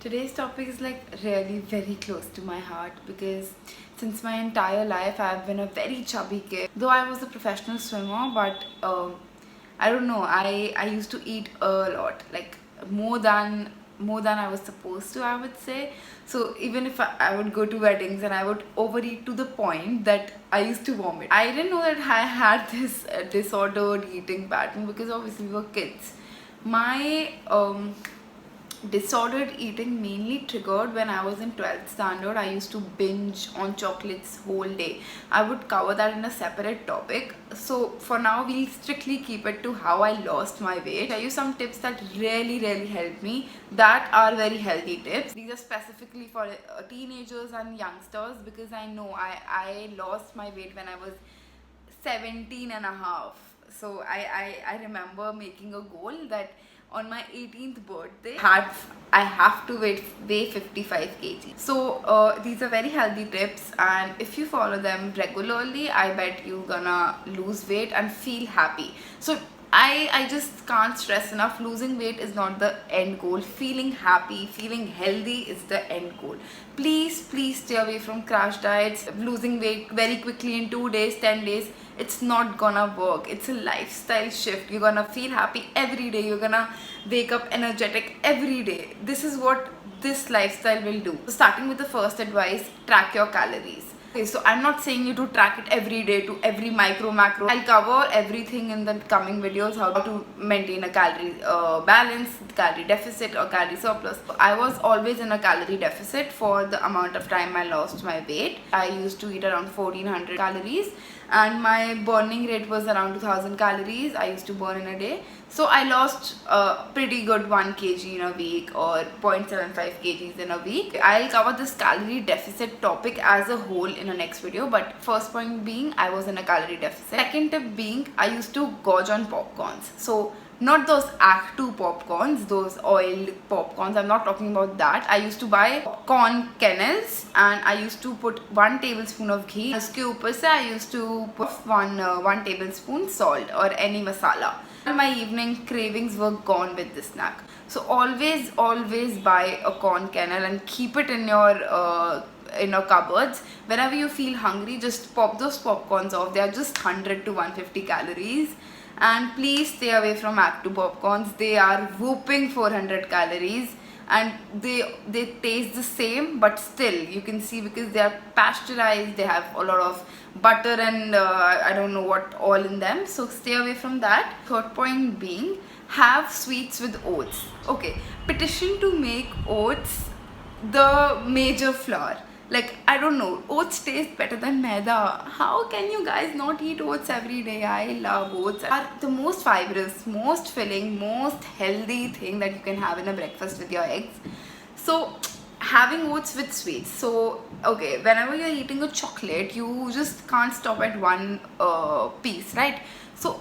Today's topic is like really very close to my heart because since my entire life I've been a very chubby kid. Though I was a professional swimmer, but I don't know. I used to eat a lot, like more than I was supposed to, I would say. So even if I would go to weddings and I would overeat to the point that I used to vomit. I didn't know that I had this disordered eating pattern because obviously we were kids. My disordered eating mainly triggered when I was in 12th standard. I used to binge on chocolates whole day. I would cover that in a separate topic. So for now we'll strictly keep it to how I lost my weight. I'll tell you some tips that really helped me, that are very healthy tips. These are specifically for teenagers and youngsters because I know I lost my weight when I was 17 and a half. So I remember making a goal that on my 18th birthday I have to weigh 55 kg. So these are very healthy tips, and if you follow them regularly, I bet you're gonna lose weight and feel happy. So I just can't stress enough, losing weight is not the end goal. Feeling happy, feeling healthy is the end goal. Please stay away from crash diets. Losing weight very quickly in 2 days, 10 days, it's not gonna work. It's a lifestyle shift. You're gonna feel happy every day. You're gonna wake up energetic every day. This is what this lifestyle will do. So starting with the first advice, track your calories. Okay, so I'm not saying you to track it every day to every macro. I'll cover everything in the coming videos, how to maintain a calorie balance, calorie deficit or calorie surplus. I was always in a calorie deficit for the amount of time I lost my weight. I used to eat around 1400 calories and my burning rate was around 2000 calories I used to burn in a day. So I lost pretty good 1 kg in a week or 0.75 kgs in a week. I'll cover this calorie deficit topic as a whole in the next video, but first point being I was in a calorie deficit. Second tip being I used to gorge on popcorns. So not those Act 2 popcorns, those oiled popcorns, I'm not talking about that. I used to buy corn kernels and I used to put 1 tablespoon of ghee. Uske upar se I used to put 1 tablespoon salt or any masala. My evening cravings were gone with this snack. So always buy a corn kernel and keep it in your cupboards. Whenever you feel hungry, just pop those popcorns off. They are just 100 to 150 calories. And please stay away from Act 2 popcorns. They are whooping 400 calories and they taste the same, but still you can see because they are pasteurized, they have a lot of butter and I don't know what all in them. So stay away from that. Third point being, have sweets with oats. Okay, petition to make oats the major flour. Like, I don't know, oats taste better than maida. How can you guys not eat oats every day? I love oats. Are the most fibrous, most filling, most healthy thing that you can have in a breakfast with your eggs. So having oats with sweets. So okay, whenever you're eating a chocolate, you just can't stop at one piece, right? So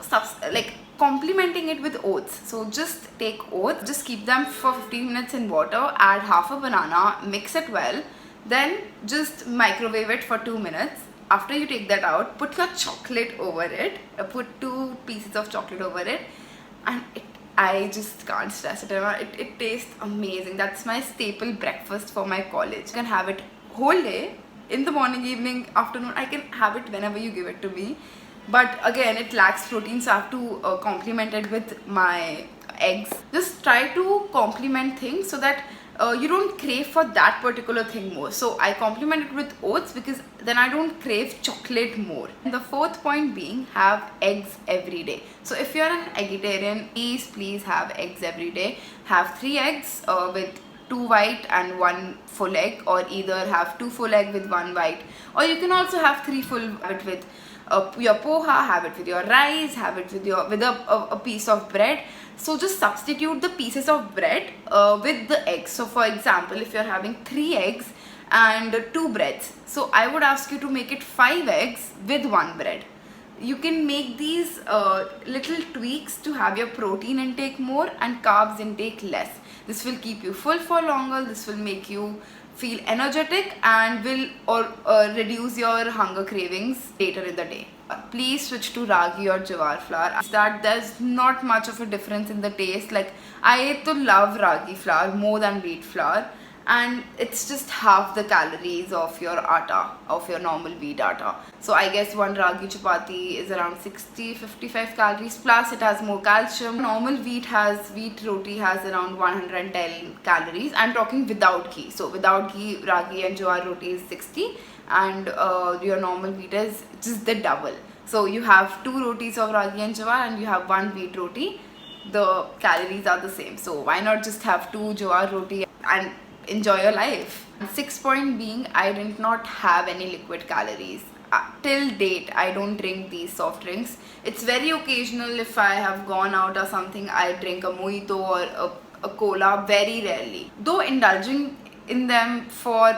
like complementing it with oats. So just take oats, just keep them for 15 minutes in water, add half a banana, mix it well. Then just microwave it for 2 minutes. After you take that out, put your chocolate over it. Put 2 pieces of chocolate over it, and I just can't stress it enough. It tastes amazing. That's my staple breakfast for my college. I can have it whole day, in the morning, evening, afternoon. I can have it whenever you give it to me. But again, it lacks protein, so I have to complement it with my eggs. Just try to complement things so that you don't crave for that particular thing more. So I complement it with oats because then I don't crave chocolate more. And the fourth point being, have eggs every day. So if you're an vegetarian, please have eggs every day. Have 3 eggs with 2 white and 1 full egg, or either have 2 full egg with 1 white, or you can also have 3 full with your poha, have it with your rice, have it with a piece of bread. So just substitute the pieces of bread with the eggs. So for example, if you're having 3 eggs and 2 breads, so I would ask you to make it 5 eggs with 1 bread. You can make these little tweaks to have your protein intake more and carbs intake less. This will keep you full for longer. This will make you feel energetic and will reduce your hunger cravings later in the day. Please switch to ragi or jowar flour. That there's not much of a difference in the taste. Like, I love ragi flour more than wheat flour, and it's just half the calories of your atta, of your normal wheat atta. So I guess one ragi chapati is around 60-55 calories, plus it has more calcium. Normal wheat roti has around 110 calories. I'm talking without ghee. So without ghee, ragi and jowar roti is 60, and your normal wheat is just the double. So you have 2 rotis of ragi and jowar and you have 1 wheat roti. The calories are the same. So why not just have 2 jowar roti and enjoy your life? 6th point being, I did not have any liquid calories. Till date, I don't drink these soft drinks. It's very occasional. If I have gone out or something, I drink a mojito or a cola, very rarely. Though indulging in them for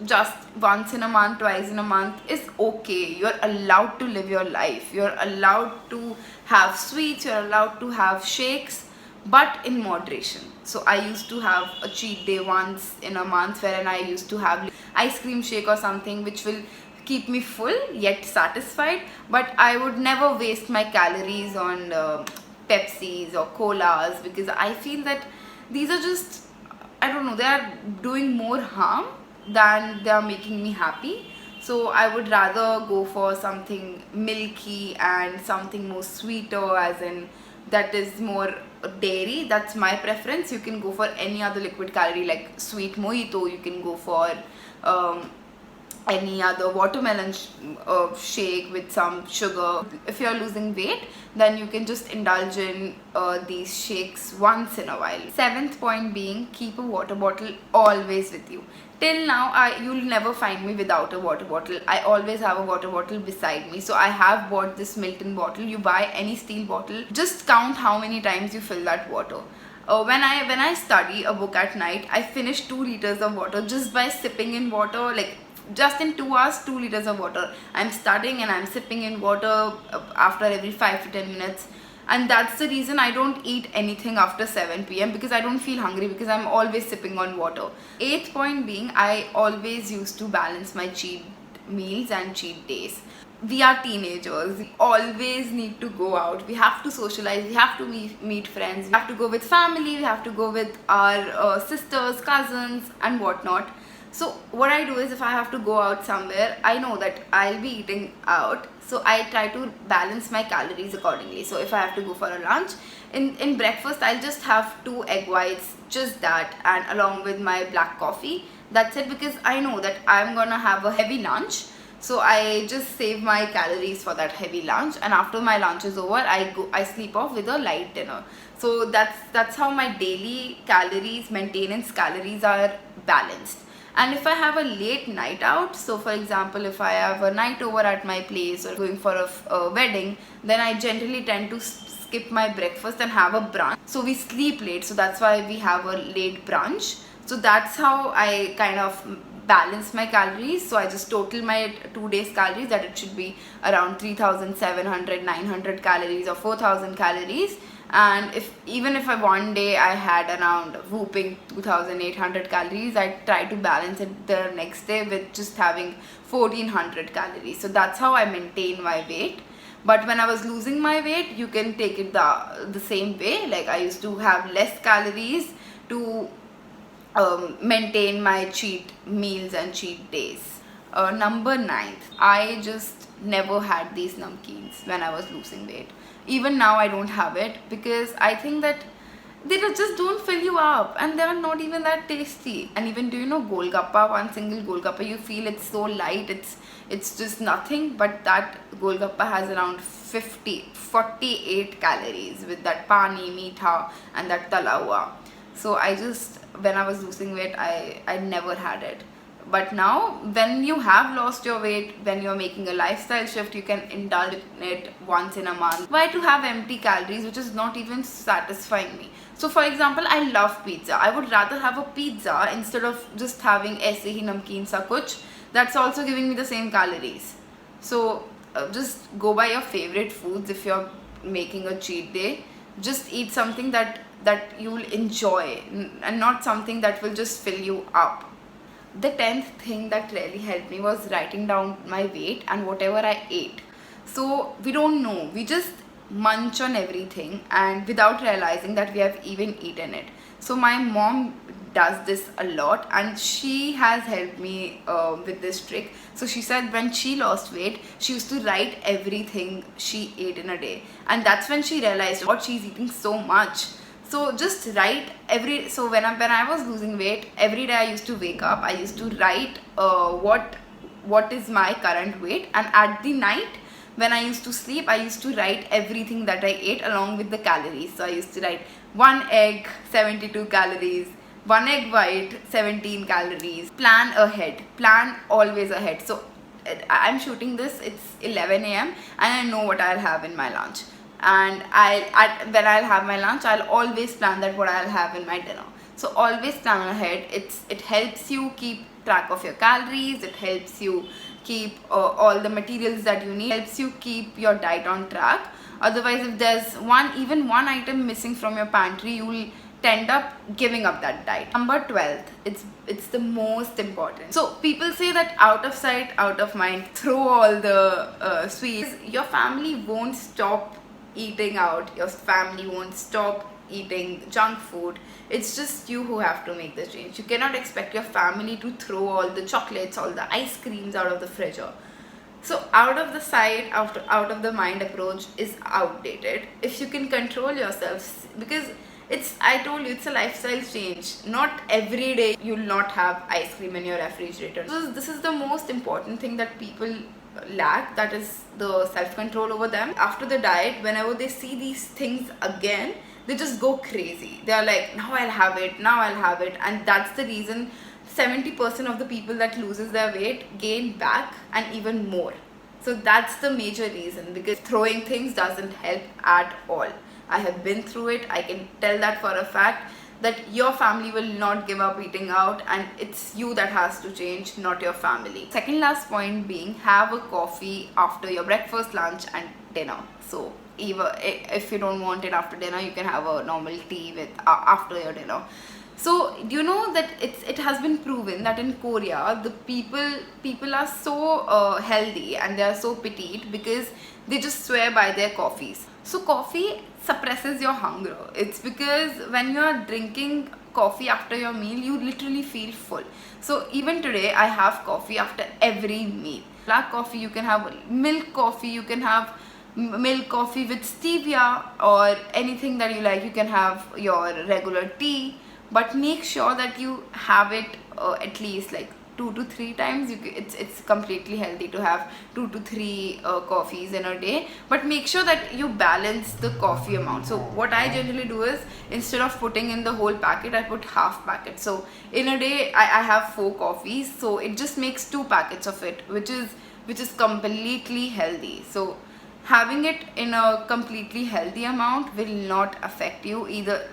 just once in a month, twice in a month is okay. You're allowed to live your life. You're allowed to have sweets, you're allowed to have shakes, but in moderation. So I used to have a cheat day once in a month wherein I used to have ice cream shake or something which will keep me full yet satisfied, but I would never waste my calories on Pepsis or colas, because I feel that these are just, I don't know, they are doing more harm than they are making me happy. So I would rather go for something milky and something more sweeter, as in that is more dairy. That's my preference. You can go for any other liquid calorie like sweet mojito. You can go for any other watermelon shake with some sugar. If you're losing weight, then you can just indulge in these shakes once in a while. 7th point being, keep a water bottle always with you. Till now, you'll never find me without a water bottle. I always have a water bottle beside me. So I have bought this Milton bottle. You buy any steel bottle, just count how many times you fill that water. When I study a book at night, I finish 2 liters of water just by sipping in water. Like just in 2 hours, 2 liters of water. I'm studying and I'm sipping in water after every 5 to 10 minutes. And that's the reason I don't eat anything after 7 p.m. because I don't feel hungry, because I'm always sipping on water. 8th point being, I always used to balance my cheat meals and cheat days. We are teenagers. We always need to go out. We have to socialize. We have to meet friends. We have to go with family. We have to go with our sisters, cousins and whatnot. So what I do is, if I have to go out somewhere, I know that I'll be eating out. So I try to balance my calories accordingly. So if I have to go for a lunch, in breakfast, I'll just have 2 egg whites, just that, and along with my black coffee. That's it, because I know that I'm gonna have a heavy lunch. So I just save my calories for that heavy lunch, and after my lunch is over, I sleep off with a light dinner. So that's how my daily calories, maintenance calories are balanced. And if I have a late night out, so for example, if I have a night over at my place or going for a wedding, then I generally tend to skip my breakfast and have a brunch. So we sleep late, so that's why we have a late brunch. So that's how I kind of balance my calories. So I just total my 2 days calories, that it should be around 3,700, 900 calories or 4,000 calories. And even if one day I had around whooping 2,800 calories, I try to balance it the next day with just having 1,400 calories. So that's how I maintain my weight. But when I was losing my weight, you can take it the same way. Like I used to have less calories to maintain my cheat meals and cheat days. Number 9th, I just never had these namkeens when I was losing weight. Even now I don't have it, because I think that they just don't fill you up and they are not even that tasty. And even, do you know Golgappa? One single Golgappa, you feel it's so light, it's just nothing, but that Golgappa has around 48 calories with that pani, meetha and that tala hua. So when I was losing weight, I never had it. But now, when you have lost your weight, when you're making a lifestyle shift, you can indulge in it once in a month. Why to have empty calories, which is not even satisfying me? So for example, I love pizza. I would rather have a pizza instead of just having aise hi namkeen sa kuch. That's also giving me the same calories. So just go by your favorite foods. If you're making a cheat day, just eat something that you will enjoy and not something that will just fill you up. The 10th thing that really helped me was writing down my weight and whatever I ate. So we don't know, we just munch on everything and without realizing that we have even eaten it. So my mom does this a lot, and she has helped me with this trick. So she said when she lost weight, she used to write everything she ate in a day, and that's when she realized what she's eating so much. So just write so when I was losing weight, every day I used to wake up, I used to write what is my current weight, and at the night when I used to sleep, I used to write everything that I ate along with the calories. So I used to write 1 egg 72 calories, 1 egg white 17 calories. Plan ahead, plan always ahead. So I'm shooting this, it's 11 a.m. and I know what I'll have in my lunch, and when I'll have my lunch, I'll always plan that what I'll have in my dinner. So always plan ahead. It helps you keep track of your calories, it helps you keep all the materials that you need, helps you keep your diet on track. Otherwise, if there's even one item missing from your pantry, you will end up giving up that diet. Number 12, it's the most important. So people say that out of sight, out of mind, throw all the sweets. Your family won't stop eating out, your family won't stop eating junk food. It's just you who have to make the change. You cannot expect your family to throw all the chocolates, all the ice creams out of the fridge. So out of the sight, out of the mind approach is outdated. If you can control yourself, because I told you, it's a lifestyle change. Not every day you'll not have ice cream in your refrigerator. So this is the most important thing that people lack, that is the self-control over them. After the diet, whenever they see these things again, they just go crazy. They are like, now I'll have it, now I'll have it. And that's the reason 70% of the people that loses their weight gain back and even more. So that's the major reason, because throwing things doesn't help at all. I have been through it. I can tell that for a fact, that your family will not give up eating out, and it's you that has to change, not your family. Second last point being, have a coffee after your breakfast, lunch and dinner. So even if you don't want it after dinner, you can have a normal tea with after your dinner. So do you know that it has been proven that in Korea, the people are so healthy and they are so petite because they just swear by their coffees. So coffee suppresses your hunger. It's because when you are drinking coffee after your meal, you literally feel full. So even today, I have coffee after every meal. Black coffee, you can have milk coffee, you can have milk coffee with stevia or anything that you like. You can have your regular tea, but make sure that you have it at least like 2 to 3 times. It's completely healthy to have 2 to 3 coffees in a day, but make sure that you balance the coffee amount. So what I generally do is, instead of putting in the whole packet, I put half packet. So in a day I have 4 coffees, so it just makes 2 packets of it, which is completely healthy. So having it in a completely healthy amount will not affect you either.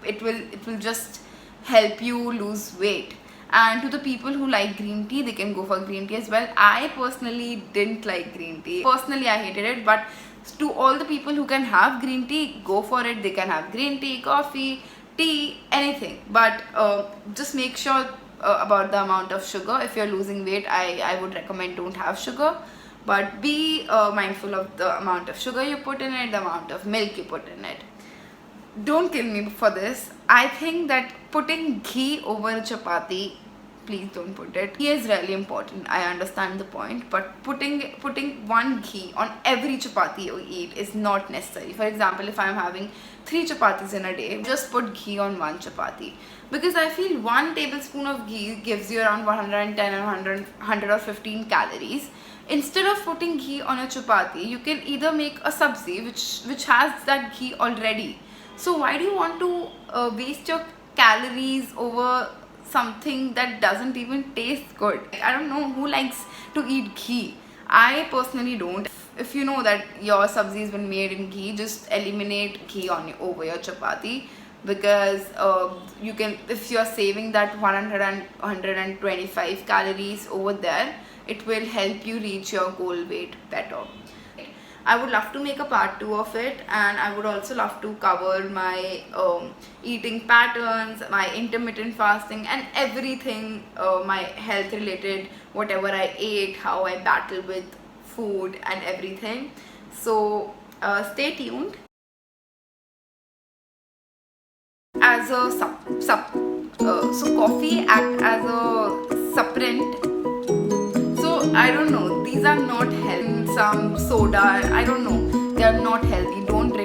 It will just help you lose weight. And to the people who like green tea, they can go for green tea as well. I personally didn't like green tea. Personally, I hated it. But to all the people who can have green tea, go for it. They can have green tea, coffee, tea, anything. But just make sure about the amount of sugar. If you're losing weight, I would recommend don't have sugar. But be mindful of the amount of sugar you put in it, the amount of milk you put in it. Don't kill me for this. I think that putting ghee over chapati, please don't put it. Ghee is really important. I understand the point, but putting one ghee on every chapati you eat is not necessary. For example, if I'm having 3 chapatis in a day, just put ghee on 1 chapati, because I feel 1 tablespoon of ghee gives you around 110 and 115 calories. Instead of putting ghee on a chapati, you can either make a sabzi which has that ghee already. So why do you want to waste your calories over something that doesn't even taste good? I don't know who likes to eat ghee. I personally don't. If you know that your sabzi has been made in ghee, just eliminate ghee over your chapati, because you can, if you're saving that 125 calories over there, it will help you reach your goal weight better. I would love to make a part 2 of it, and I would also love to cover my eating patterns, my intermittent fasting and everything, my health related, whatever I ate, how I battle with food and everything. So stay tuned. As a So coffee act as a supplement. So I don't know, these are not healthy. Some soda, I don't know, they are not healthy. Don't drink